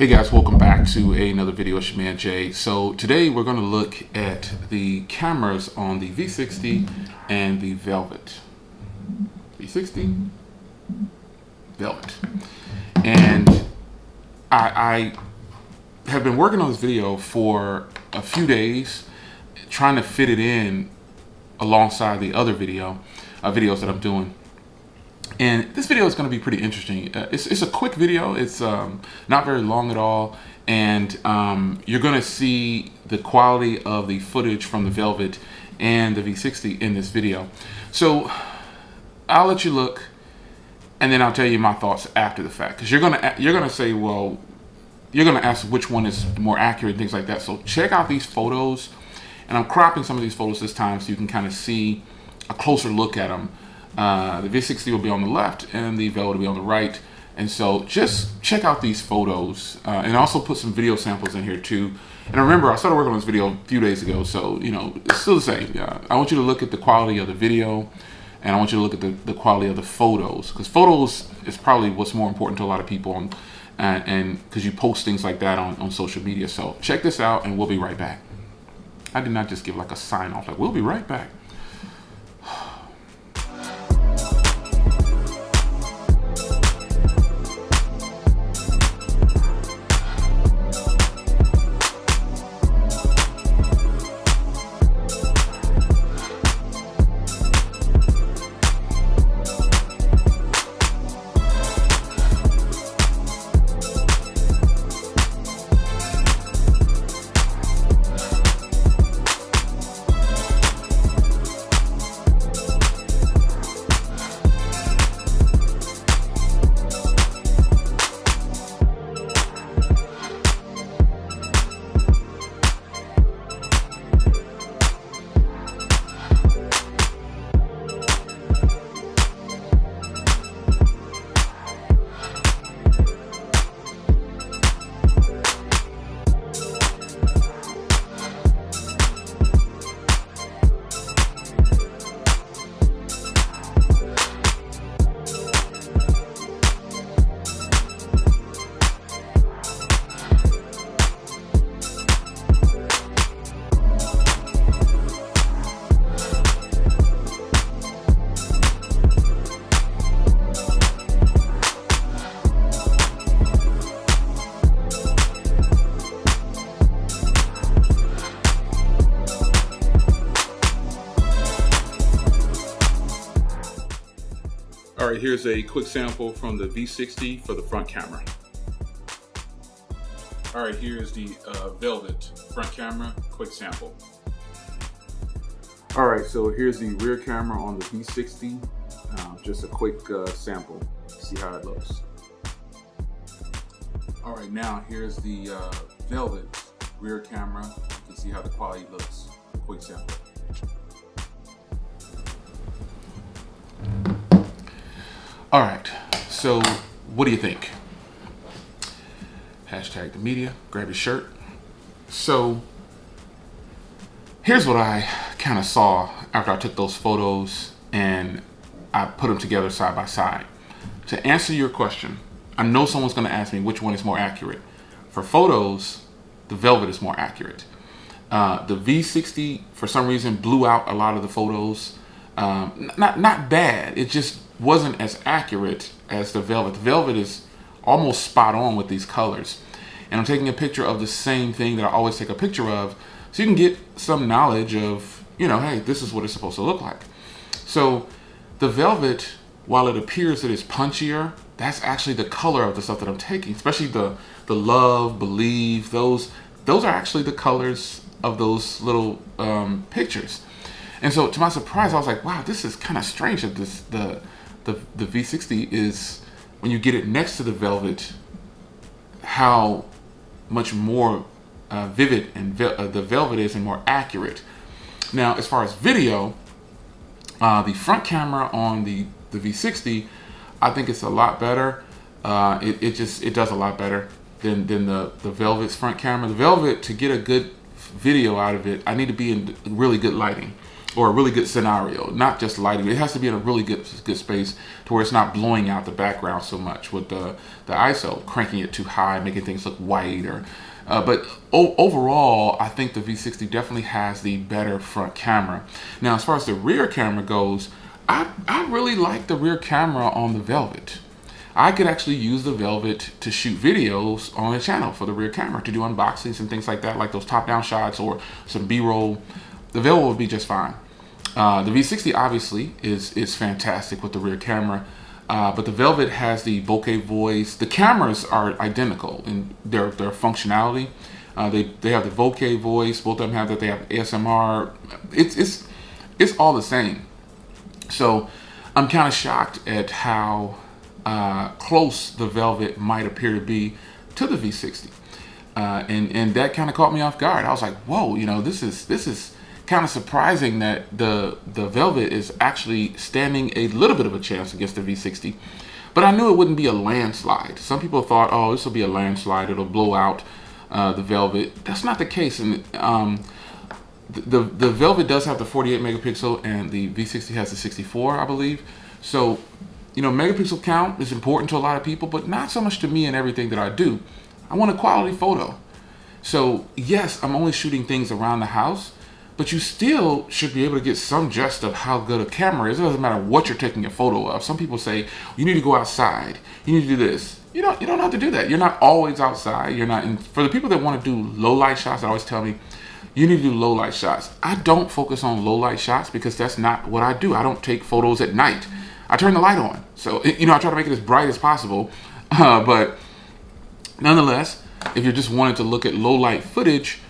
Hey guys, welcome back to another video. It's your man Jay. So today we're going to look at the cameras on the V60 and the Velvet. V60, Velvet. And I have been working on this video for a few days, trying to fit it in alongside the other videos that I'm doing. And this video is going to be pretty interesting. It's a quick video. It's not very long at all. And you're going to see the quality of the footage from the Velvet and the V60 in this video. So I'll let you look, and then I'll tell you my thoughts after the fact. Because you're gonna say, well, you're going to ask which one is more accurate and things like that. So check out these photos. And I'm cropping some of these photos this time so you can kind of see a closer look at them. The V60 will be on the left and the Velvet will be on the right. And so just check out these photos and also put some video samples in here too. And remember, I started working on this video a few days ago, so you know, it's still the same. I want you to look at the quality of the video, and I want you to look at the quality of the photos, because photos is probably what's more important to a lot of people, and because you post things like that on social media. So check this out and we'll be right back. I did not just give like a sign off like we'll be right back. All right, here's a quick sample from the V60 for the front camera. All right, here's the Velvet front camera, quick sample. All right, so here's the rear camera on the V60, just a quick sample, see how it looks. All right, now here's the Velvet rear camera. You can see how the quality looks, quick sample. All right, so what do you think? Hashtag the media, grab your shirt. So here's what I kind of saw after I took those photos and I put them together side by side. To answer your question, I know someone's gonna ask me which one is more accurate. For photos, the Velvet is more accurate. The V60, for some reason, blew out a lot of the photos. Not bad, it just wasn't as accurate as the Velvet. The Velvet is almost spot on with these colors. And I'm taking a picture of the same thing that I always take a picture of, so you can get some knowledge of, you know, hey, this is what it's supposed to look like. So the Velvet, while it appears that it's punchier, that's actually the color of the stuff that I'm taking, especially the love, believe, those are actually the colors of those little pictures. And so to my surprise, I was like, wow, this is kind of strange that the V60 is, when you get it next to the Velvet, how much more vivid and the Velvet is and more accurate. Now, as far as video, the front camera on the V60, I think it's a lot better. It does a lot better than the Velvet's front camera. The Velvet, to get a good video out of it, I need to be in really good lighting. or a really good scenario, not just lighting. It has to be in a really good space to where it's not blowing out the background so much with the ISO, cranking it too high, making things look white. But overall, I think the V60 definitely has the better front camera. Now, as far as the rear camera goes, I really like the rear camera on the Velvet. I could actually use the Velvet to shoot videos on the channel for the rear camera, to do unboxings and things like that, like those top-down shots or some B-roll. The Velvet would be just fine. The V60 obviously is fantastic with the rear camera, but the Velvet has the bokeh voice. The cameras are identical in their functionality. They have the bokeh voice. Both of them have that. They have ASMR. It's all the same. So I'm kind of shocked at how close the Velvet might appear to be to the V60, and that kind of caught me off guard. I was like, whoa, this is kind of surprising that the Velvet is actually standing a little bit of a chance against the V60. But I knew it wouldn't be a landslide. Some people thought, oh, this will be a landslide, it'll blow out the Velvet. That's not the case. And the Velvet does have the 48 megapixel and the V60 has the 64, I believe. So, megapixel count is important to a lot of people, but not so much to me and everything that I do. I want a quality photo. So yes, I'm only shooting things around the house, but you still should be able to get some gist of how good a camera is. It doesn't matter what you're taking a photo of. Some people say, you need to go outside. You need to do this. You don't have to do that. You're not always outside. You're not for the people that want to do low light shots, they always tell me, you need to do low light shots. I don't focus on low light shots because that's not what I do. I don't take photos at night. I turn the light on. So, I try to make it as bright as possible. But nonetheless, if you're just wanting to look at low light footage,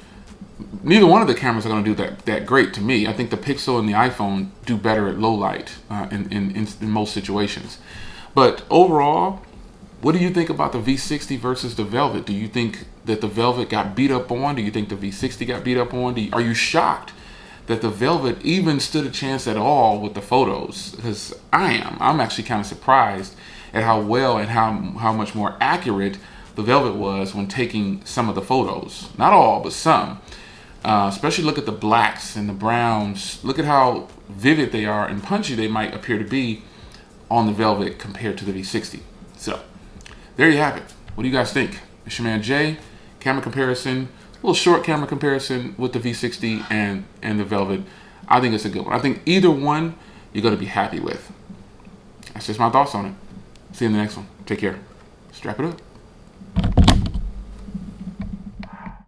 neither one of the cameras are going to do that great to me. I think the Pixel and the iPhone do better at low light in most situations. But overall, what do you think about the V60 versus the Velvet? Do you think that the Velvet got beat up on? Do you think the V60 got beat up on? Are you shocked that the Velvet even stood a chance at all with the photos? Because I am. I'm actually kind of surprised at how well and how much more accurate the Velvet was when taking some of the photos. Not all, but some. Especially look at the blacks and the browns. Look at how vivid they are and punchy they might appear to be on the Velvet compared to the V60. So, there you have it. What do you guys think? It's your man Jay. Camera comparison. A little short camera comparison with the V60 and the Velvet. I think it's a good one. I think either one you're going to be happy with. That's just my thoughts on it. See you in the next one. Take care. Strap it up.